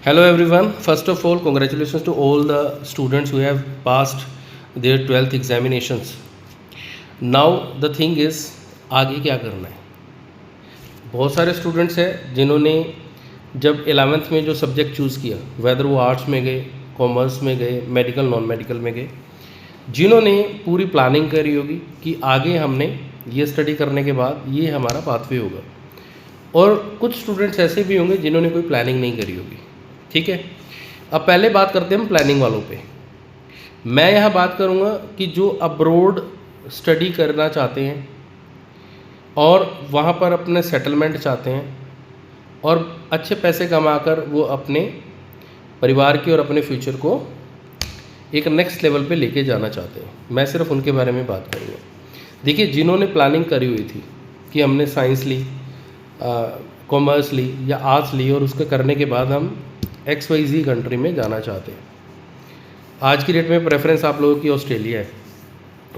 Hello everyone. First of all, congratulations to all the students who have passed their 12th examinations. Now the thing is आगे क्या करना है। बहुत सारे students हैं जिन्होंने जब 11th में जो सब्जेक्ट चूज़ किया, वेदर वो आर्ट्स में गए, कॉमर्स में गए, मेडिकल नॉन मेडिकल में गए, जिन्होंने पूरी प्लानिंग करी होगी कि आगे हमने ये स्टडी करने के बाद ये हमारा पाथवे होगा, और कुछ स्टूडेंट्स ऐसे भी होंगे जिन्होंने कोई प्लानिंग नहीं करी होगी। ठीक है, अब पहले बात करते हैं हम प्लानिंग वालों पे। मैं यहाँ बात करूँगा कि जो अब्रोड स्टडी करना चाहते हैं और वहाँ पर अपने सेटलमेंट चाहते हैं और अच्छे पैसे कमाकर वो अपने परिवार की और अपने फ्यूचर को एक नेक्स्ट लेवल पे लेके जाना चाहते हैं, मैं सिर्फ उनके बारे में बात करूँगा। देखिए, जिन्होंने प्लानिंग करी हुई थी कि हमने साइंस ली, कॉमर्स ली या आर्ट्स ली और उसके करने के बाद हम XYZ कंट्री में जाना चाहते हैं। आज की डेट में प्रेफरेंस आप लोगों की ऑस्ट्रेलिया है,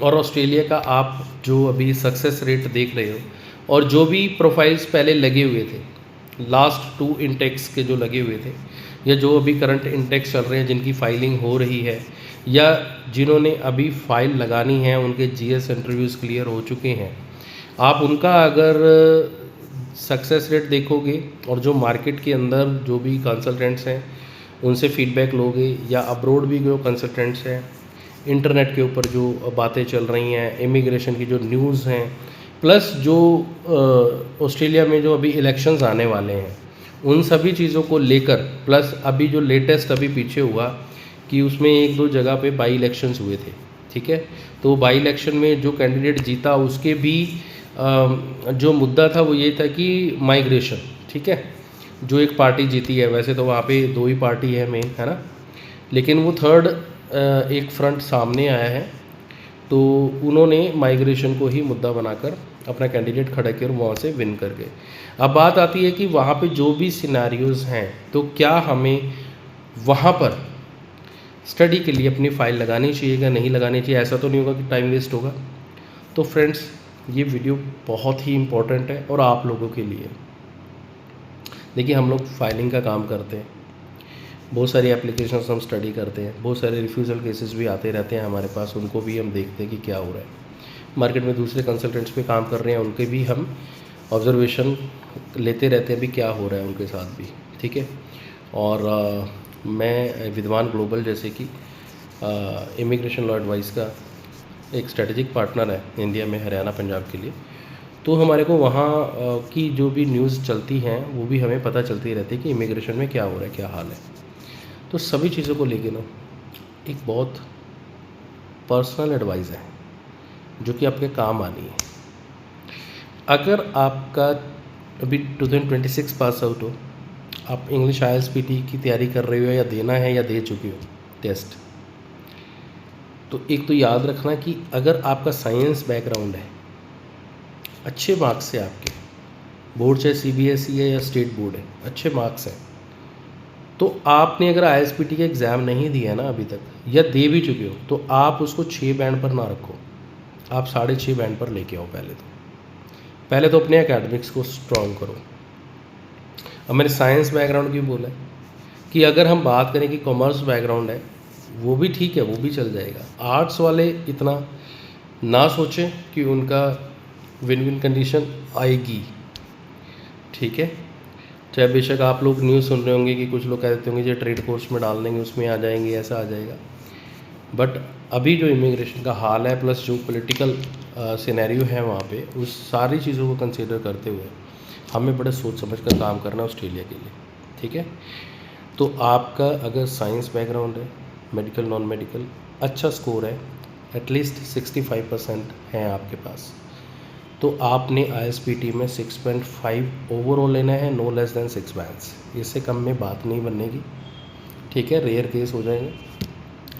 और ऑस्ट्रेलिया का आप जो अभी सक्सेस रेट देख रहे हो और जो भी प्रोफाइल्स पहले लगे हुए थे, लास्ट 2 इंटेक्स के जो लगे हुए थे या जो अभी करंट इंटेक्स चल रहे हैं जिनकी फाइलिंग हो रही है या जिन्होंने अभी फाइल लगानी है, उनके GS इंटरव्यूज़ क्लियर हो चुके हैं, आप उनका अगर सक्सेस रेट देखोगे और जो मार्केट के अंदर जो भी कंसल्टेंट्स हैं उनसे फीडबैक लोगे या अब्रोड भी जो कंसल्टेंट्स हैं, इंटरनेट के ऊपर जो बातें चल रही हैं, इमिग्रेशन की जो न्यूज़ हैं, प्लस जो ऑस्ट्रेलिया में जो अभी इलेक्शंस आने वाले हैं, उन सभी चीज़ों को लेकर, प्लस अभी जो लेटेस्ट अभी पीछे हुआ कि उसमें 1-2 जगह पे बाई इलेक्शंस हुए थे। ठीक है, तो बाई इलेक्शन में जो कैंडिडेट जीता उसके भी जो मुद्दा था वो ये था कि माइग्रेशन। ठीक है, जो एक पार्टी जीती है, वैसे तो वहाँ पे 2 ही पार्टी है मेन, है ना, लेकिन वो थर्ड एक फ्रंट सामने आया है, तो उन्होंने माइग्रेशन को ही मुद्दा बनाकर अपना कैंडिडेट खड़ा किया और वहाँ से विन कर गए। अब बात आती है कि वहाँ पे जो भी सिनेरियोज़ हैं, तो क्या हमें वहाँ पर स्टडी के लिए अपनी फ़ाइल लगानी चाहिए या नहीं लगानी चाहिए। ऐसा तो नहीं होगा कि टाइम वेस्ट होगा। तो फ्रेंड्स, ये वीडियो बहुत ही इम्पोर्टेंट है और आप लोगों के लिए। देखिए, हम लोग फाइलिंग का काम करते हैं, बहुत सारी एप्लीकेशंस हम स्टडी करते हैं, बहुत सारे रिफ्यूज़ल केसेस भी आते रहते हैं हमारे पास, उनको भी हम देखते हैं कि क्या हो रहा है। मार्केट में दूसरे कंसल्टेंट्स पे काम कर रहे हैं, उनके भी हम ऑब्जर्वेशन लेते रहते हैं भी क्या हो रहा है उनके साथ भी। ठीक है, और मैं विद्वान ग्लोबल जैसे कि इमिग्रेशन लॉ एडवाइस का एक स्ट्रेटेजिक पार्टनर है इंडिया में, हरियाणा पंजाब के लिए, तो हमारे को वहाँ की जो भी न्यूज़ चलती हैं वो भी हमें पता चलती रहती है कि इमिग्रेशन में क्या हो रहा है, क्या हाल है। तो सभी चीज़ों को लेके ना एक बहुत पर्सनल एडवाइस है जो कि आपके काम आनी है। अगर आपका अभी 2026 पास आउट हो, आप इंग्लिश IELTS-PT की तैयारी कर रहे हो या देना है या दे चुके हो टेस्ट, तो एक तो याद रखना कि अगर आपका साइंस बैकग्राउंड है, अच्छे मार्क्स है आपके, बोर्ड चाहे CBSE है या स्टेट बोर्ड है, अच्छे मार्क्स हैं, तो आपने अगर IELTS-PT का एग्ज़ाम नहीं दिया ना अभी तक या दे भी चुके हो, तो आप उसको 6 बैंड पर ना रखो, आप 6.5 बैंड पर लेके आओ। पहले तो अपने एकेडमिक्स को स्ट्रॉन्ग करो। अब मैंने साइंस बैकग्राउंड क्यों बोला है कि अगर हम बात करें कि कॉमर्स बैकग्राउंड है, वो भी ठीक है, वो भी चल जाएगा। आर्ट्स वाले इतना ना सोचें कि उनका विन विन कंडीशन आएगी। ठीक है, चाहे बेशक आप लोग न्यूज़ सुन रहे होंगे कि कुछ लोग कह देते होंगे जो ट्रेड कोर्स में डाल देंगे उसमें आ जाएंगे, ऐसा आ जाएगा, बट अभी जो इमिग्रेशन का हाल है प्लस जो पॉलिटिकल सिनेरियो है वहाँ पे, उस सारी चीज़ों को कंसीडर करते हुए हमें बड़े सोच समझ कर काम करना है ऑस्ट्रेलिया के लिए। ठीक है, तो आपका अगर साइंस बैकग्राउंड है, मेडिकल नॉन मेडिकल, अच्छा स्कोर है, एटलीस्ट 65% है आपके पास, तो आपने IELTS-PT में 6.5 ओवरऑल लेना है, नो लेस देन 6 बैंड्स। इससे कम में बात नहीं बननेगी। ठीक है, रेयर केस हो जाएंगे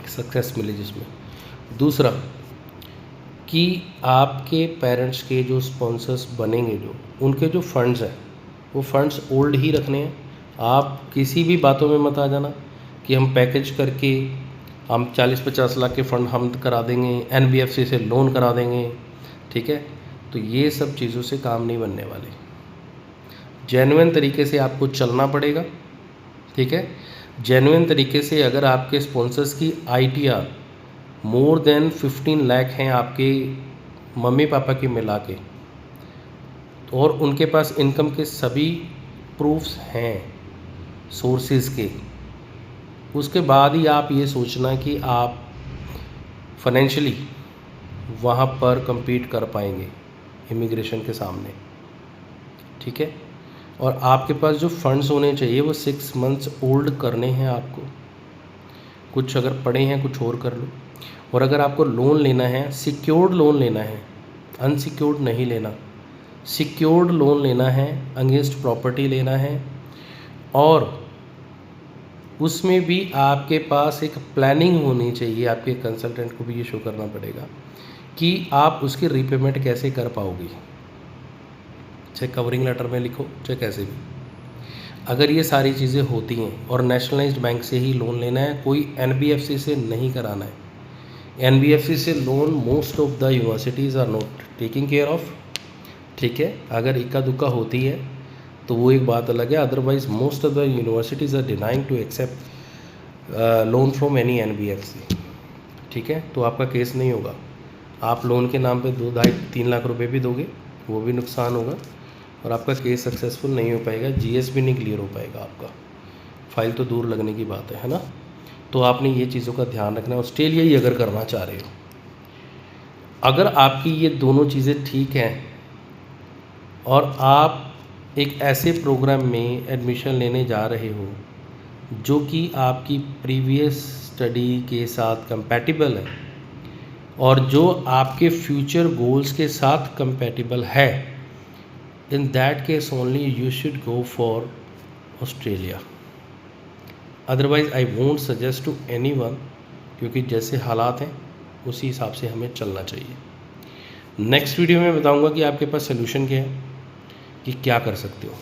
सक्सेस मिले जिसमें। दूसरा कि आपके पेरेंट्स के जो स्पॉन्सर्स बनेंगे, जो उनके जो फंड्स हैं, वो फंड्स ओल्ड ही रखने हैं। आप किसी भी बातों में मत आ जाना कि हम पैकेज करके हम 40-50 लाख के फ़ंड हम करा देंगे, NBFC से लोन करा देंगे। ठीक है, तो ये सब चीज़ों से काम नहीं बनने वाले। जेन्युइन तरीके से आपको चलना पड़ेगा। ठीक है। जेन्युइन तरीके से अगर आपके स्पॉन्सर्स की ITR मोर देन 15 लाख हैं आपके मम्मी पापा की मिला के, और उनके पास इनकम के सभी प्रूफ्स हैं सोर्सेज के, उसके बाद ही आप ये सोचना कि आप फाइनेंशियली वहाँ पर compete कर पाएंगे इमिग्रेशन के सामने, ठीक है। और आपके पास जो फंड्स होने चाहिए वो 6 मंथ्स ओल्ड करने हैं आपको। कुछ अगर पड़े हैं कुछ और कर लो। और अगर आपको लोन लेना है, सिक्योर्ड लोन लेना है, अनसिक्योर्ड नहीं लेना, सिक्योर्ड लोन लेना है, अगेंस्ट प्रॉपर्टी लेना है, और उसमें भी आपके पास एक प्लानिंग होनी चाहिए। आपके कंसल्टेंट को भी ये शो करना पड़ेगा कि आप उसकी रीपेमेंट कैसे कर पाओगे, चाहे कवरिंग लेटर में लिखो चाहे कैसे भी। अगर ये सारी चीज़ें होती हैं, और नेशनलाइज्ड बैंक से ही लोन लेना है, कोई NBFC से नहीं कराना है। NBFC से loan most of the universities are not taking care of, ठीक है। अगर इक्का दुक्का होती है तो वो एक बात अलग है, otherwise most of the universities are denying to accept loan from any NBFC, ठीक है। तो आपका केस नहीं होगा। आप लोन के नाम पे 2-2.5-3 लाख रुपए भी दोगे, वो भी नुकसान होगा, और आपका केस सक्सेसफुल नहीं हो पाएगा, GS भी नहीं क्लियर हो पाएगा आपका, फाइल तो दूर लगने की बात है ना। तो आपने ये चीज़ों का ध्यान रखना है। ऑस्ट्रेलिया ही अगर करना चाह रहे हो, अगर आपकी ये दोनों चीज़ें ठीक हैं और आप एक ऐसे प्रोग्राम में एडमिशन लेने जा रहे हो जो कि आपकी प्रीवियस स्टडी के साथ कंपैटिबल है और जो आपके फ्यूचर गोल्स के साथ कंपैटिबल है, in that case only you should go for Australia. Otherwise I won't suggest to anyone, क्योंकि जैसे हालात हैं उसी हिसाब से हमें चलना चाहिए। नेक्स्ट वीडियो में बताऊंगा कि आपके पास सोल्यूशन क्या है, कि क्या कर सकते हो।